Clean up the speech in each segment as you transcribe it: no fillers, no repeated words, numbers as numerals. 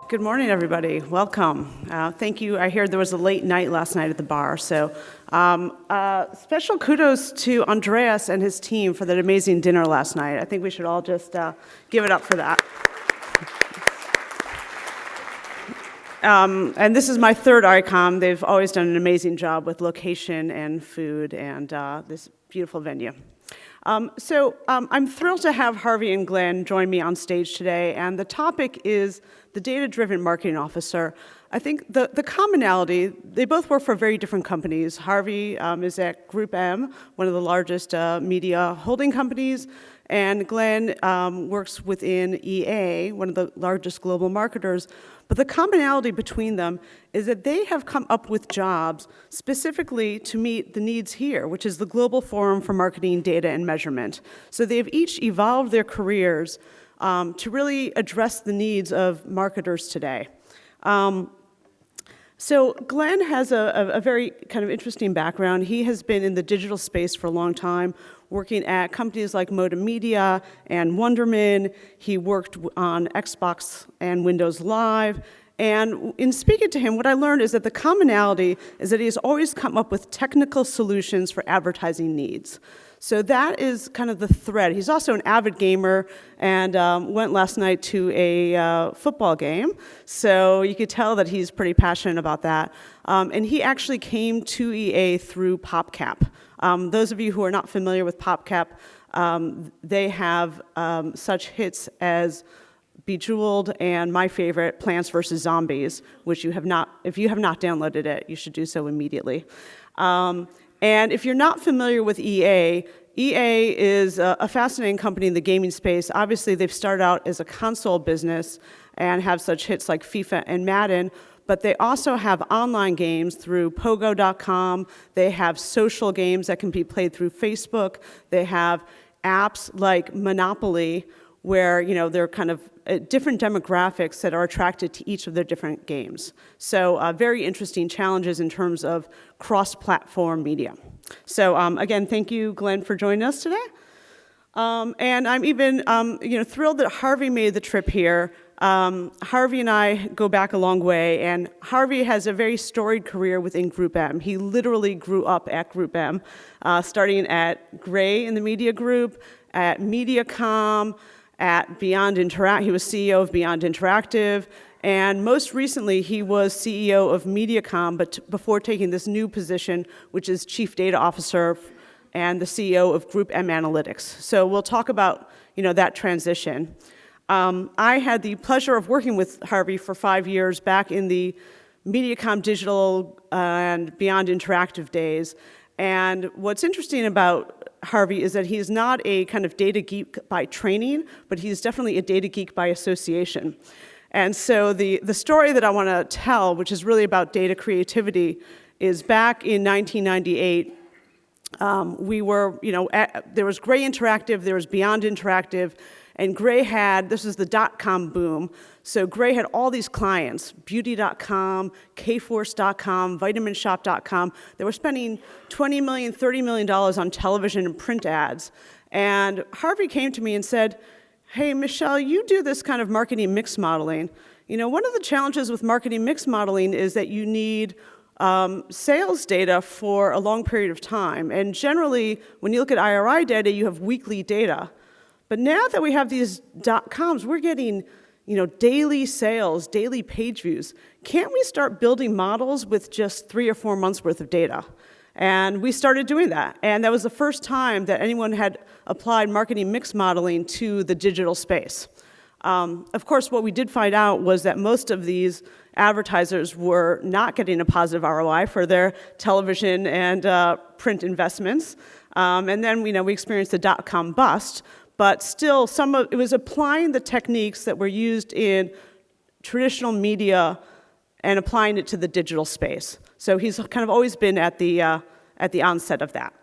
Good morning, everybody. Welcome. Thank you. I heard there was a late night last night at the bar, so special kudos to Andreas and his team for that amazing dinner last night. I think we should all just give it up for that. And this is my third ICOM. They've always done an amazing job with location and food and this beautiful venue. I'm thrilled to have Harvey and Glenn join me on stage today, and the topic is the data-driven marketing officer. I think the commonality, they both work for very different companies. Harvey is at GroupM, one of the largest media holding companies, and Glenn works within EA, one of the largest global marketers. But the commonality between them is that they have come up with jobs specifically to meet the needs here, which is the Global Forum for Marketing, Data, and Measurement. So they've each evolved their careers to really address the needs of marketers today. So Glenn has a very kind of interesting background. He has been in the digital space for a long time, working at companies like Moda Media and Wonderman. He worked on Xbox and Windows Live. And in speaking to him, what I learned is that the commonality is that he has always come up with technical solutions for advertising needs. So that is kind of the thread. He's also an avid gamer and went last night to a football game. So you could tell that he's pretty passionate about that. And he actually came to EA through PopCap. Those of you who are not familiar with PopCap, they have such hits as Bejeweled and my favorite, Plants vs. Zombies, which if you have not downloaded it, you should do so immediately. And if you're not familiar with EA, EA is a fascinating company in the gaming space. Obviously, they've started out as a console business and have such hits like FIFA and Madden, but they also have online games through Pogo.com. They have social games that can be played through Facebook. They have apps like Monopoly, where they're kind of different demographics that are attracted to each of their different games. So very interesting challenges in terms of cross-platform media. So again, thank you, Glenn, for joining us today. And I'm even thrilled that Harvey made the trip here. Harvey and I go back a long way, and Harvey has a very storied career within GroupM. He literally grew up at GroupM, starting at Gray in the media group, at MediaCom, at Beyond Interactive. He was CEO of Beyond Interactive, and most recently he was CEO of MediaCom, but before taking this new position, which is Chief Data Officer and the CEO of GroupM Analytics. So we'll talk about that transition. I had the pleasure of working with Harvey for 5 years back in the MediaCom Digital and Beyond Interactive days. And what's interesting about Harvey is that he's not a kind of data geek by training, but he's definitely a data geek by association. And so the story that I want to tell, which is really about data creativity, is back in 1998, we were, there was Gray Interactive, there was Beyond Interactive, and Gray had, this is the dot-com boom, so Gray had all these clients, beauty.com, kforce.com, vitaminshop.com. They were spending $20 million, $30 million on television and print ads. And Harvey came to me and said, hey, Michele, you do this kind of marketing mix modeling. One of the challenges with marketing mix modeling is that you need sales data for a long period of time. And generally, when you look at IRI data, you have weekly data. But now that we have these .coms, we're getting daily sales, daily page views. Can't we start building models with just 3 or 4 months worth of data? And we started doing that. And that was the first time that anyone had applied marketing mix modeling to the digital space. Of course, what we did find out was that most of these advertisers were not getting a positive ROI for their television and print investments. And then we experienced the .com bust. But still, it was applying the techniques that were used in traditional media and applying it to the digital space. So he's kind of always been at the onset of that.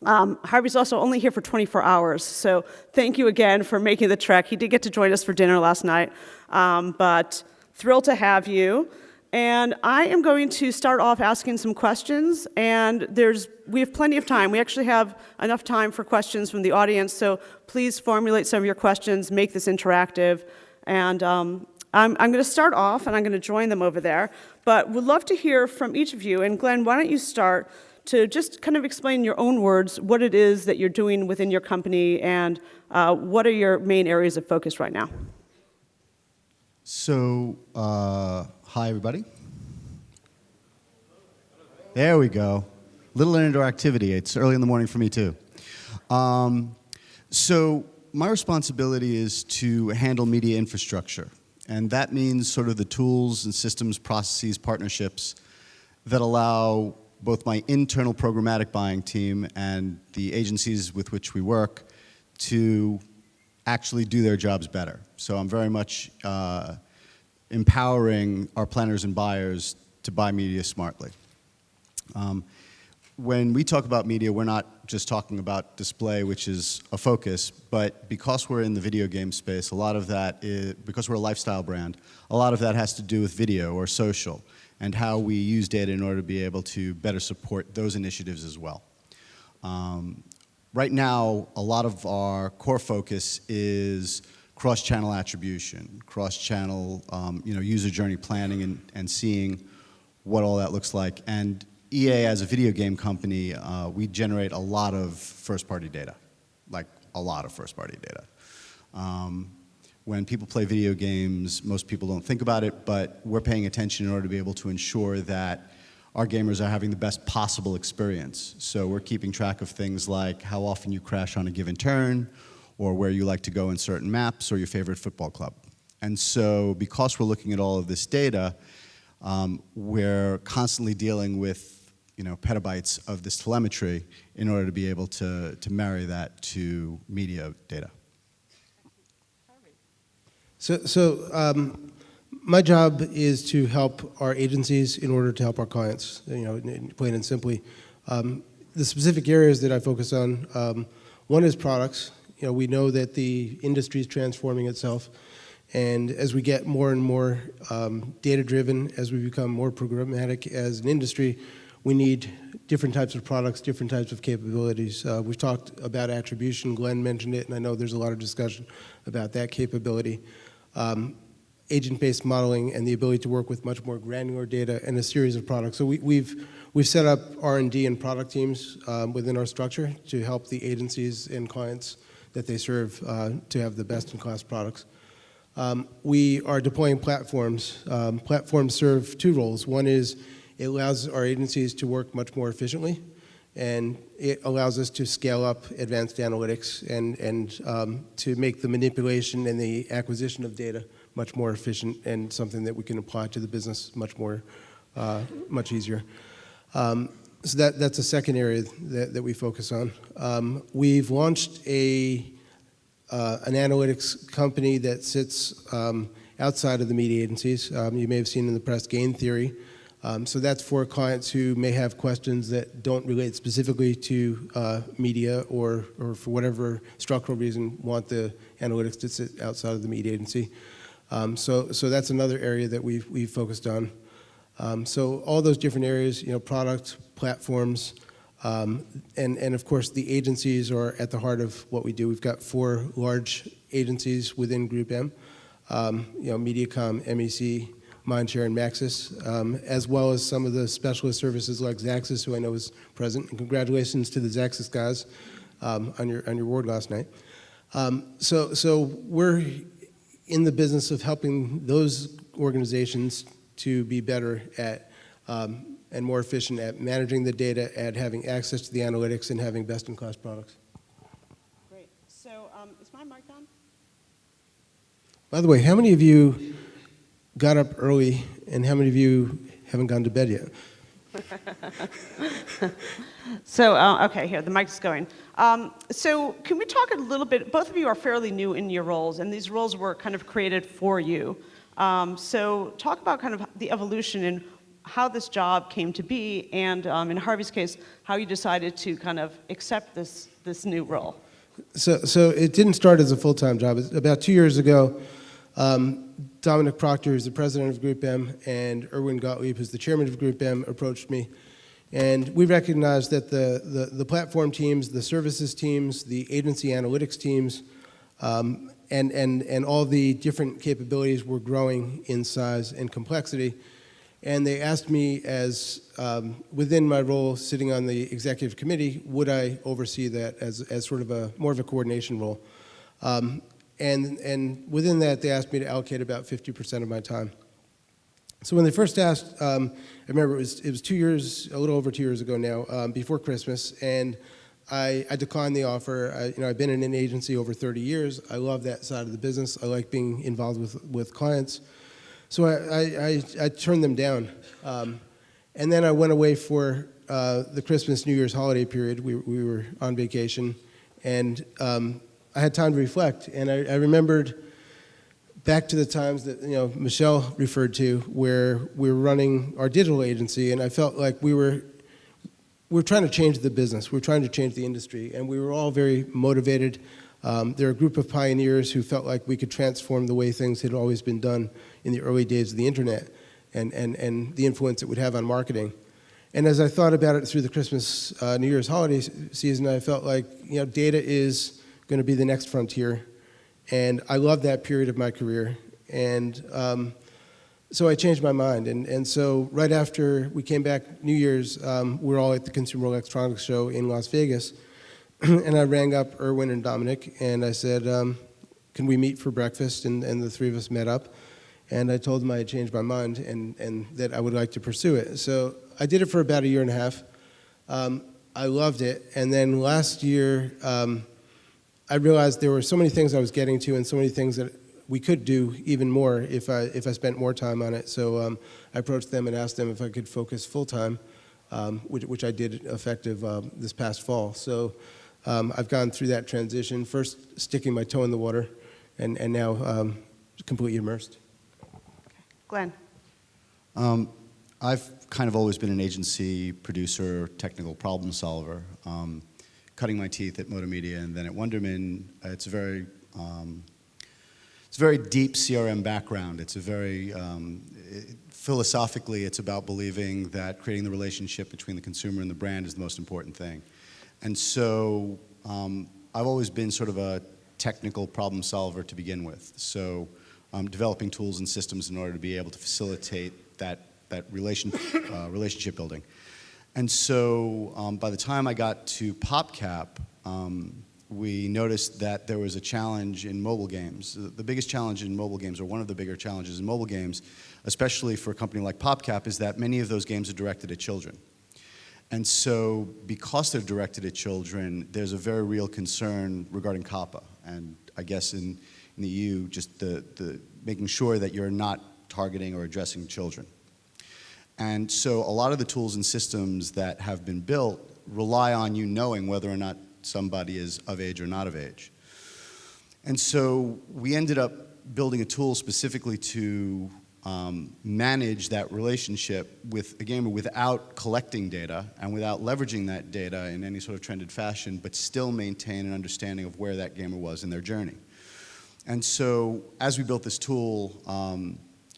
Harvey's also only here for 24 hours, so thank you again for making the trek. He did get to join us for dinner last night, but thrilled to have you. And I am going to start off asking some questions, and we have plenty of time. We actually have enough time for questions from the audience, so please formulate some of your questions, make this interactive, and I'm going to start off, and I'm going to join them over there, but would love to hear from each of you. And Glenn, why don't you start to just kind of explain in your own words what it is that you're doing within your company and what are your main areas of focus right now? So, hi everybody. There we go. Little interactivity. It's early in the morning for me too. So my responsibility is to handle media infrastructure. And that means sort of the tools and systems, processes, partnerships that allow both my internal programmatic buying team and the agencies with which we work to actually do their jobs better. So I'm very much empowering our planners and buyers to buy media smartly. When we talk about media, we're not just talking about display, which is a focus, but because we're in the video game space, a lot of that is, because we're a lifestyle brand, a lot of that has to do with video or social and how we use data in order to be able to better support those initiatives as well. Right now, a lot of our core focus is cross-channel attribution, cross-channel user journey planning and seeing what all that looks like. And EA, as a video game company, we generate a lot of first-party data, like a lot of first-party data. When people play video games, most people don't think about it, but we're paying attention in order to be able to ensure that our gamers are having the best possible experience. So we're keeping track of things like how often you crash on a given turn, or where you like to go in certain maps, or your favorite football club. And so because we're looking at all of this data, we're constantly dealing with petabytes of this telemetry in order to be able to marry that to media data. So my job is to help our agencies in order to help our clients, plain and simply. The specific areas that I focus on, one is products. We know that the industry is transforming itself, and as we get more and more data-driven, as we become more programmatic as an industry, we need different types of products, different types of capabilities. We've talked about attribution. Glenn mentioned it, and I know there's a lot of discussion about that capability. Agent-based modeling and the ability to work with much more granular data and a series of products. So we've set up R&D and product teams within our structure to help the agencies and clients that they serve to have the best-in-class products. We are deploying platforms. Platforms serve two roles. One is it allows our agencies to work much more efficiently, and it allows us to scale up advanced analytics and to make the manipulation and the acquisition of data much more efficient and something that we can apply to the business much easier. So that's a second area that we focus on. We've launched an analytics company that sits outside of the media agencies. You may have seen in the press Game Theory. So that's for clients who may have questions that don't relate specifically to media or for whatever structural reason want the analytics to sit outside of the media agency. So that's another area that we've focused on. So all those different areas, product, platforms, and of course the agencies are at the heart of what we do. We've got 4 large agencies within GroupM, Mediacom, MEC, Mindshare, and Maxis, as well as some of the specialist services like Xaxis, who I know is present. And congratulations to the Xaxis guys on your award last night. So we're in the business of helping those organizations to be better at and more efficient at managing the data, at having access to the analytics, and having best-in-class products. Great. So is my mic on? By the way, how many of you got up early, and how many of you haven't gone to bed yet? So, okay, here, the mic's going. So can we talk a little bit, both of you are fairly new in your roles, and these roles were kind of created for you. So talk about kind of the evolution and how this job came to be, and in Harvey's case, how you decided to kind of accept this new role. So it didn't start as a full-time job. About 2 years ago, Dominic Proctor, who's the president of GroupM, and Erwin Gottlieb, who's the chairman of GroupM, approached me. And we recognized that the platform teams, the services teams, the agency analytics teams and all the different capabilities were growing in size and complexity. And they asked me, as within my role sitting on the executive committee, would I oversee that as sort of more of a coordination role? And within that, they asked me to allocate about 50% of my time. So when they first asked, I remember it was 2 years, a little over 2 years ago now, before Christmas, and I declined the offer. I've been in an agency over 30 years. I love that side of the business. I like being involved with clients. So I turned them down. And then I went away for the Christmas, New Year's holiday period. We were on vacation, and I had time to reflect. And I remembered back to the times that Michele referred to, where we were running our digital agency, and I felt like we were trying to change the business. We were trying to change the industry, and we were all very motivated. There are a group of pioneers who felt like we could transform the way things had always been done in the early days of the internet, and the influence it would have on marketing. And as I thought about it through the Christmas, New Year's holiday season, I felt like data is going to be the next frontier, and I loved that period of my career. And so I changed my mind, and so right after we came back New Year's, we were all at the Consumer Electronics Show in Las Vegas, and I rang up Erwin and Dominic, and I said, can we meet for breakfast? And the three of us met up, and I told them I had changed my mind and that I would like to pursue it. So I did it for about a year and a half. I loved it, and then last year, I realized there were so many things I was getting to and so many things that we could do even more if I spent more time on it. So I approached them and asked them if I could focus full-time, which I did effective this past fall. So I've gone through that transition, first sticking my toe in the water, and now completely immersed. Glenn. I've kind of always been an agency producer, technical problem solver, cutting my teeth at Moda Media and then at Wonderman. It's a very deep CRM background. It's a very, philosophically, it's about believing that creating the relationship between the consumer and the brand is the most important thing. And so I've always been sort of a technical problem solver to begin with. So developing tools and systems in order to be able to facilitate that relationship building. And so by the time I got to PopCap, we noticed that there was a challenge in mobile games. The biggest challenge in mobile games, or one of the bigger challenges in mobile games, especially for a company like PopCap, is that many of those games are directed at children. And so because they're directed at children, there's a very real concern regarding COPPA. And I guess in the EU, just the making sure that you're not targeting or addressing children. And so a lot of the tools and systems that have been built rely on you knowing whether or not somebody is of age or not of age. And so we ended up building a tool specifically to manage that relationship with a gamer without collecting data and without leveraging that data in any sort of trended fashion, but still maintain an understanding of where that gamer was in their journey. And so as we built this tool,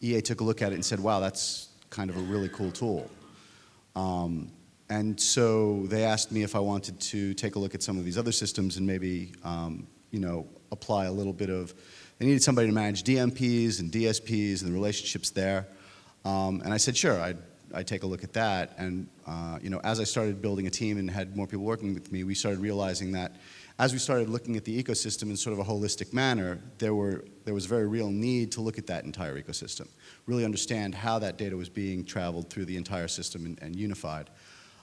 EA took a look at it and said, wow, that's kind of a really cool tool. And so they asked me if I wanted to take a look at some of these other systems and maybe, apply a little bit of, they needed somebody to manage DMPs and DSPs and the relationships there. And I said, sure, I'd take a look at that. And, as I started building a team and had more people working with me, we started realizing that as we started looking at the ecosystem in sort of a holistic manner, there was a very real need to look at that entire ecosystem, really understand how that data was being traveled through the entire system and unified.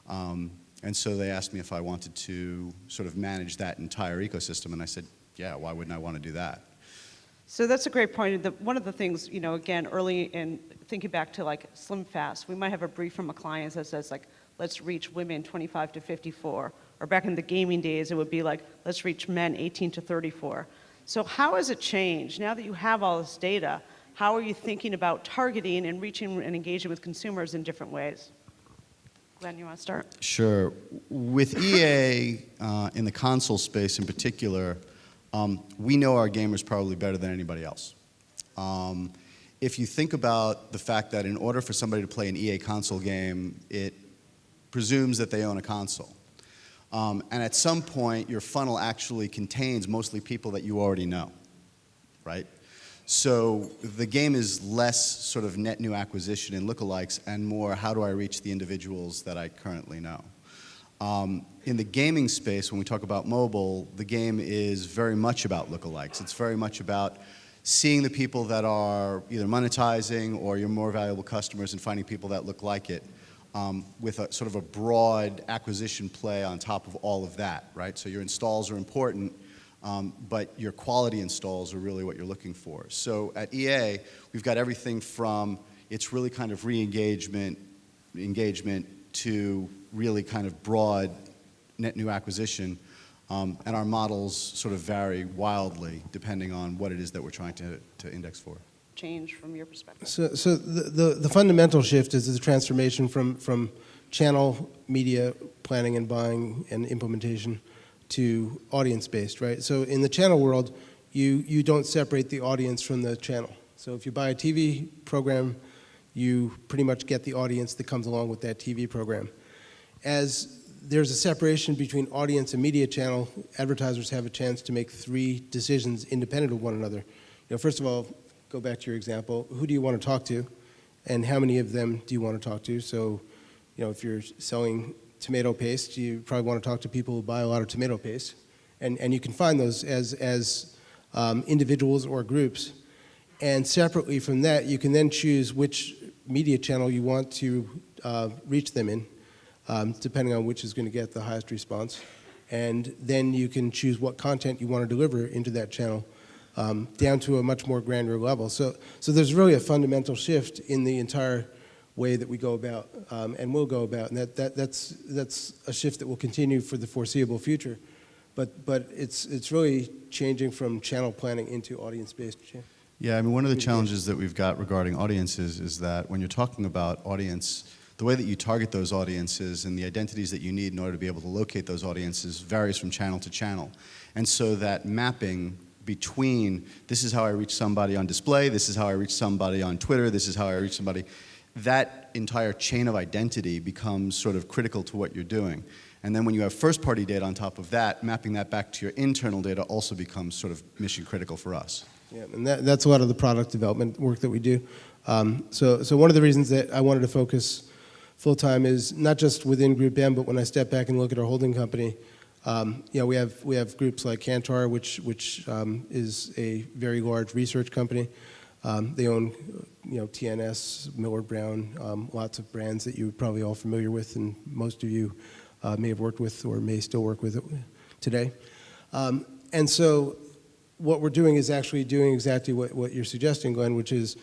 And so they asked me if I wanted to sort of manage that entire ecosystem, and I said, yeah, why wouldn't I want to do that? So that's a great point. One of the things, again, early in thinking back to like Slim Fast, we might have a brief from a client that says like, let's reach women 25 to 54. Or back in the gaming days, it would be like, let's reach men 18 to 34. So how has it changed? Now that you have all this data, how are you thinking about targeting and reaching and engaging with consumers in different ways? Glenn, you want to start? Sure. With EA, in the console space in particular, we know our gamers probably better than anybody else. If you think about the fact that in order for somebody to play an EA console game, it presumes that they own a console. And at some point, your funnel actually contains mostly people that you already know. right? So the game is less sort of net new acquisition and lookalikes and more how do I reach the individuals that I currently know. In the gaming space, when we talk about mobile, the game is very much about lookalikes. It's very much about seeing the people that are either monetizing or your more valuable customers and finding people that look like it, with a sort of a broad acquisition play on top of all of that, right? So your installs are important, but your quality installs are really what you're looking for. So at EA, we've got everything from it's really kind of engagement to really kind of broad net new acquisition, and our models sort of vary wildly depending on what it is that we're trying to index for. Change from your perspective? So the fundamental shift is the transformation from channel media planning and buying and implementation to audience-based, right? So in the channel world, you don't separate the audience from the channel. So if you buy a TV program, you pretty much get the audience that comes along with that TV program. As there's a separation between audience and media channel, advertisers have a chance to make 3 decisions independent of one another. You know, first of all, go back to your example, who do you want to talk to, and how many of them do you want to talk to? So, you know, if you're selling tomato paste, you probably want to talk to people who buy a lot of tomato paste, and you can find those as individuals or groups. And separately from that, you can then choose which media channel you want to reach them in, depending on which is going to get the highest response. And then you can choose what content you want to deliver into that channel, down to a much more granular level. So there's really a fundamental shift in the entire way that we go about and will go about, and that's a shift that will continue for the foreseeable future. But it's really changing from channel planning into audience-based. Yeah, I mean, one of the challenges that we've got regarding audiences is that when you're talking about audience, the way that you target those audiences and the identities that you need in order to be able to locate those audiences varies from channel to channel. And so that mapping between this is how I reach somebody on display, this is how I reach somebody on Twitter, this is how I reach somebody, that entire chain of identity becomes sort of critical to what you're doing. And then when you have first-party data on top of that, mapping that back to your internal data also becomes sort of mission critical for us. Yeah, and that's a lot of the product development work that we do. So one of the reasons that I wanted to focus full-time is not just within GroupM, but when I step back and look at our holding company, you know, we have groups like Kantar, which is a very large research company. They own, you know, TNS, Millward Brown, lots of brands that you're probably all familiar with, and most of you may have worked with or may still work with it today. And so what we're doing is actually doing exactly what you're suggesting, Glenn, which is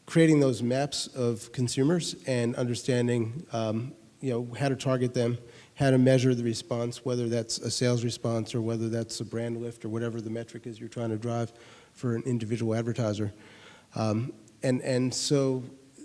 creating those maps of consumers and understanding, you know, how to target them, how to measure the response, whether that's a sales response or whether that's a brand lift or whatever the metric is you're trying to drive for an individual advertiser. And so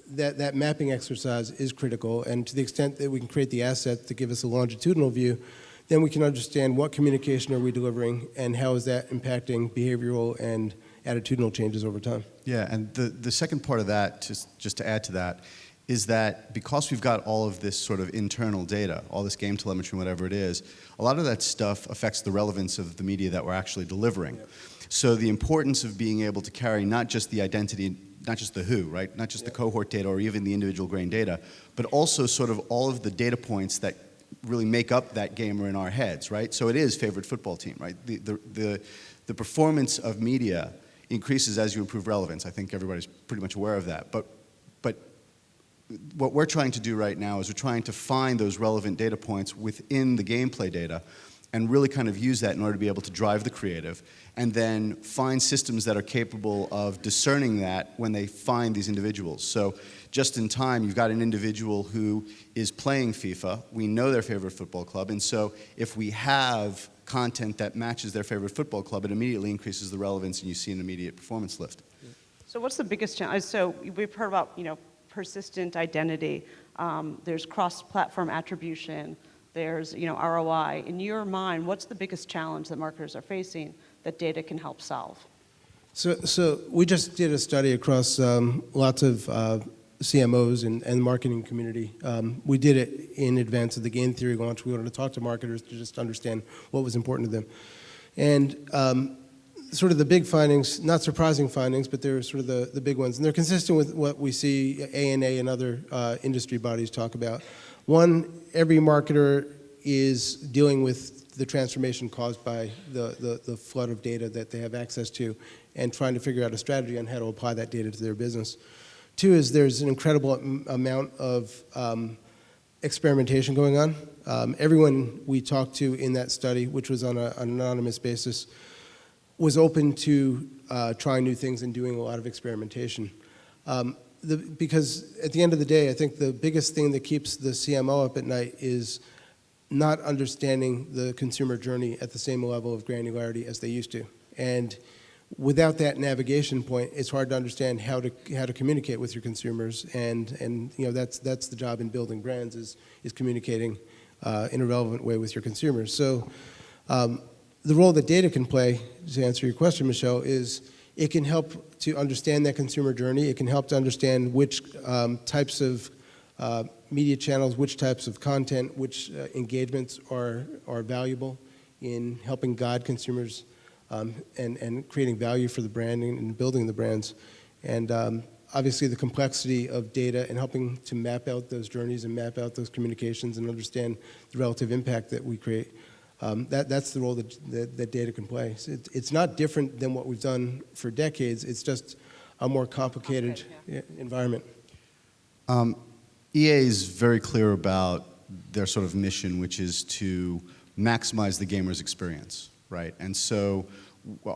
that mapping exercise is critical, and to the extent that we can create the asset to give us a longitudinal view, then we can understand what communication are we delivering and how is that impacting behavioral and attitudinal changes over time. Yeah, and the second part of that, just to add to that, is that because we've got all of this sort of internal data, all this game telemetry, whatever it is, a lot of that stuff affects the relevance of the media that we're actually delivering. Yep. So the importance of being able to carry not just the identity, not just the who, right? Not just the cohort data or even the individual grain data, but also sort of all of the data points that really make up that gamer in our heads, right? So it is favorite football team, right? The performance of media increases as you improve relevance. I think everybody's pretty much aware of that. But what we're trying to do right now is we're trying to find those relevant data points within the gameplay data and really kind of use that in order to be able to drive the creative, and then find systems that are capable of discerning that when they find these individuals. So just in time, you've got an individual who is playing FIFA. We know their favorite football club, and so if we have content that matches their favorite football club, it immediately increases the relevance and you see an immediate performance lift. So what's the biggest challenge? So we've heard about, you know, persistent identity. There's cross-platform attribution. There's, you know, ROI. In your mind, what's the biggest challenge that marketers are facing that data can help solve? So we just did a study across lots of CMOs and marketing community. We did it in advance of the game theory launch. We wanted to talk to marketers to just understand what was important to them. And sort of the big findings, not surprising findings, but they're sort of the big ones. And they're consistent with what we see ANA and other industry bodies talk about. One, every marketer is dealing with the transformation caused by the flood of data that they have access to and trying to figure out a strategy on how to apply that data to their business. Two is there's an incredible amount of experimentation going on. Everyone we talked to in that study, which was on an anonymous basis, was open to trying new things and doing a lot of experimentation. Because at the end of the day, I think the biggest thing that keeps the CMO up at night is not understanding the consumer journey at the same level of granularity as they used to. And without that navigation point, it's hard to understand how to communicate with your consumers. And you know, that's the job in building brands is communicating in a relevant way with your consumers. So the role that data can play, to answer your question, Michele, is it can help to understand that consumer journey. It can help to understand which types of media channels, which types of content, which engagements are valuable in helping guide consumers and creating value for the branding and building the brands. And obviously the complexity of data and helping to map out those journeys and map out those communications and understand the relative impact that we create. That's the role that data can play. So it's not different than what we've done for decades. It's just a more complicated environment. EA is very clear about their sort of mission, which is to maximize the gamer's experience, right? And so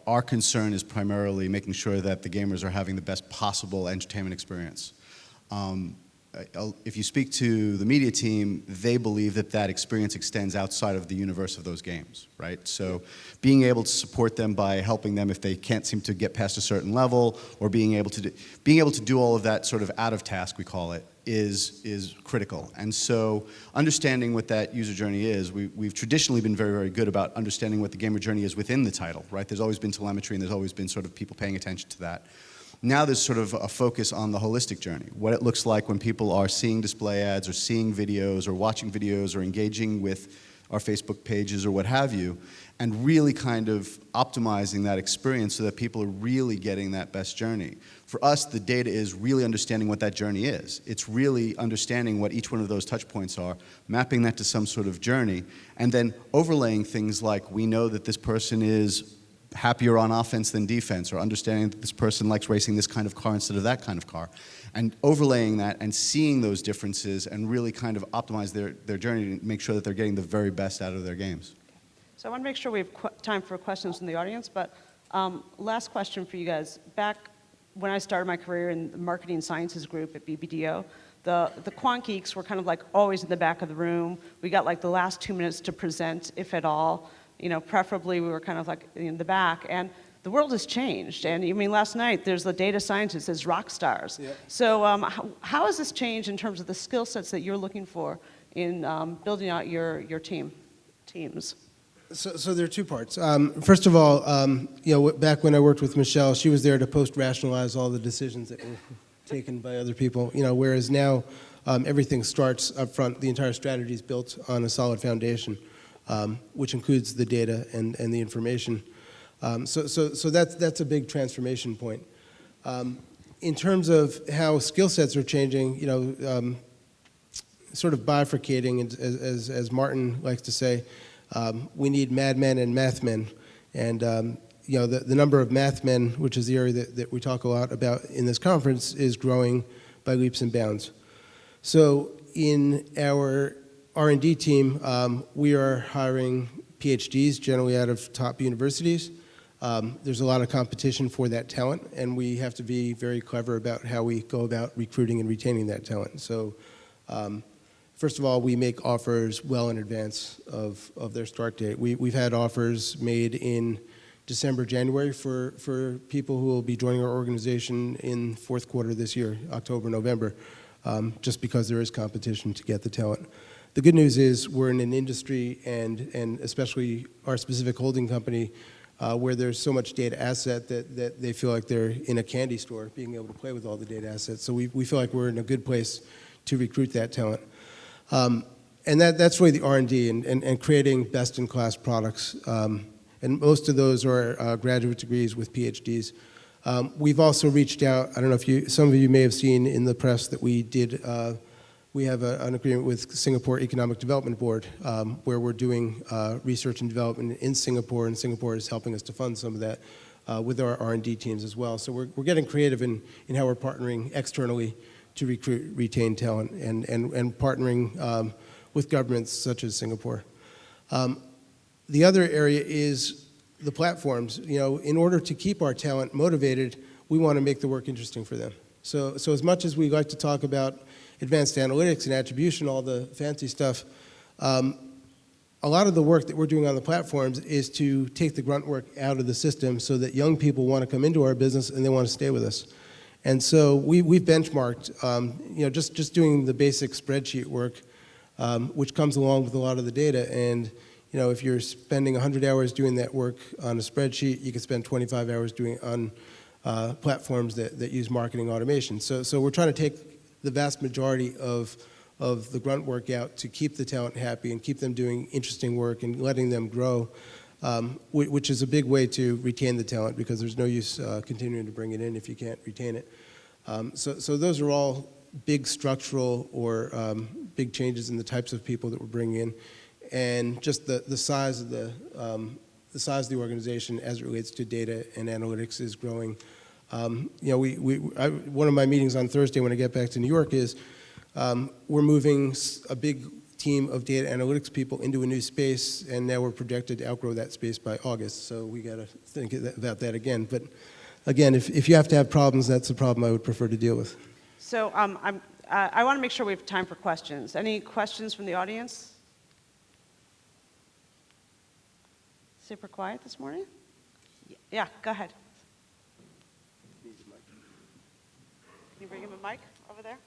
our concern is primarily making sure that the gamers are having the best possible entertainment experience. If you speak to the media team, they believe that that experience extends outside of the universe of those games, right? So being able to support them by helping them if they can't seem to get past a certain level, or being able to do all of that sort of out of task, we call it, is critical. And so understanding what that user journey is, we've traditionally been very, very good about understanding what the gamer journey is within the title, right? There's always been telemetry and there's always been sort of people paying attention to that. Now there's sort of a focus on the holistic journey, what it looks like when people are seeing display ads or seeing videos or watching videos or engaging with our Facebook pages or what have you, and really kind of optimizing that experience so that people are really getting that best journey. For us, the data is really understanding what that journey is. It's really understanding what each one of those touch points are, mapping that to some sort of journey, and then overlaying things like we know that this person is happier on offense than defense, or understanding that this person likes racing this kind of car instead of that kind of car, and overlaying that and seeing those differences and really kind of optimize their journey to make sure that they're getting the very best out of their games. So I want to make sure we have time for questions from the audience, but last question for you guys. Back when I started my career in the marketing sciences group at BBDO, the quant geeks were kind of like always in the back of the room. We got like the last 2 minutes to present, if at all. You know, preferably we were kind of like in the back, and the world has changed. And I mean, last night there's the data scientists as rock stars. Yeah. So how has this changed in terms of the skill sets that you're looking for in building out your teams? So there are two parts. First of all, you know, back when I worked with Michele, she was there to post-rationalize all the decisions that were taken by other people. You know, whereas now everything starts up front. The entire strategy is built on a solid foundation. Which includes the data and the information. So that's a big transformation point. In terms of how skill sets are changing, you know, sort of bifurcating, as Martin likes to say, we need madmen and mathmen. And you know, the number of mathmen, which is the area that we talk a lot about in this conference, is growing by leaps and bounds. So in our R&D team, we are hiring PhDs, generally out of top universities. There's a lot of competition for that talent, and we have to be very clever about how we go about recruiting and retaining that talent. So first of all, we make offers well in advance of their start date. We've had offers made in December, January for people who will be joining our organization in fourth quarter this year, October, November, just because there is competition to get the talent. The good news is we're in an industry, and especially our specific holding company, where there's so much data asset that they feel like they're in a candy store being able to play with all the data assets. So we feel like we're in a good place to recruit that talent. And that's really the R&D and creating best-in-class products. And most of those are graduate degrees with PhDs. We've also reached out, I don't know if some of you may have seen in the press that we did, we have an agreement with Singapore Economic Development Board where we're doing research and development in Singapore, and Singapore is helping us to fund some of that with our R&D teams as well. So we're getting creative in how we're partnering externally to recruit, retain talent, and partnering with governments such as Singapore. The other area is the platforms. In order to keep our talent motivated, we want to make the work interesting for them. So as much as we like to talk about advanced analytics and attribution, all the fancy stuff, a lot of the work that we're doing on the platforms is to take the grunt work out of the system so that young people want to come into our business and they want to stay with us. And so we've benchmarked, just doing the basic spreadsheet work, which comes along with a lot of the data. And if you're spending 100 hours doing that work on a spreadsheet, you can spend 25 hours doing it on platforms that use marketing automation. So we're trying to take the vast majority of the grunt work out to keep the talent happy and keep them doing interesting work and letting them grow, which is a big way to retain the talent, because there's no use continuing to bring it in if you can't retain it. So those are all big structural or big changes in the types of people that we're bringing in, and just the size of the organization as it relates to data and analytics is growing. One of my meetings on Thursday when I get back to New York is we're moving a big team of data analytics people into a new space, and now we're projected to outgrow that space by August. So we got to think about that again. But again, if you have to have problems, that's a problem I would prefer to deal with. So I want to make sure we have time for questions. Any questions from the audience? Super quiet this morning? Yeah, go ahead. Can you bring him a mic over there?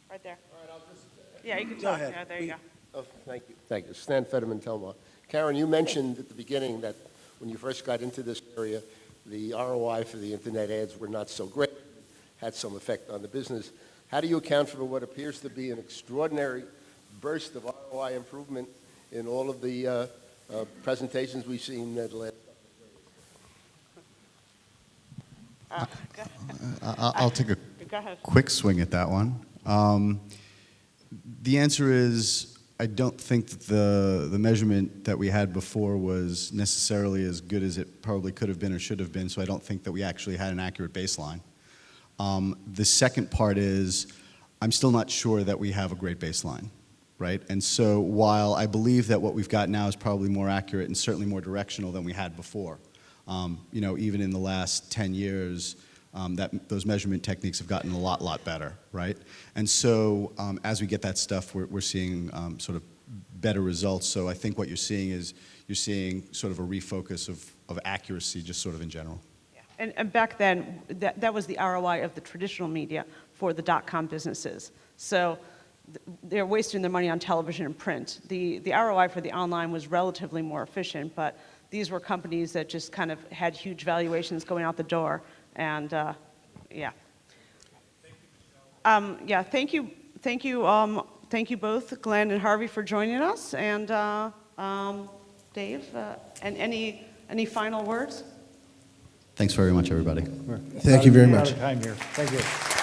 Right there. All right, I'll just... Yeah, you can Go talk. ahead. Yeah, there you go. Oh, thank you. Thank you. Stan Fetterman, Telmar. Karen, you mentioned at the beginning that when you first got into this area, the ROI for the internet ads were not so great, had some effect on the business. How do you account for what appears to be an extraordinary burst of ROI improvement in all of the presentations we've seen the last I'll take a Go ahead. quick swing at that one. The answer is I don't think that the measurement that we had before was necessarily as good as it probably could have been or should have been, so I don't think that we actually had an accurate baseline. The second part is I'm still not sure that we have a great baseline, right? And so while I believe that what we've got now is probably more accurate and certainly more directional than we had before, even in the last 10 years, those measurement techniques have gotten a lot better, right? And so as we get that stuff, we're seeing sort of better results. So I think what you're seeing is sort of a refocus of accuracy just sort of in general. Yeah. And back then, that was the ROI of the traditional media for the .com businesses. So they're wasting their money on television and print. The ROI for the online was relatively more efficient, but these were companies that just kind of had huge valuations going out the door. And yeah. Thank you both, Glenn and Harvey, for joining us. And Dave, and any final words? Thanks very much, everybody. Thank you very much. Out of time here. Thank you.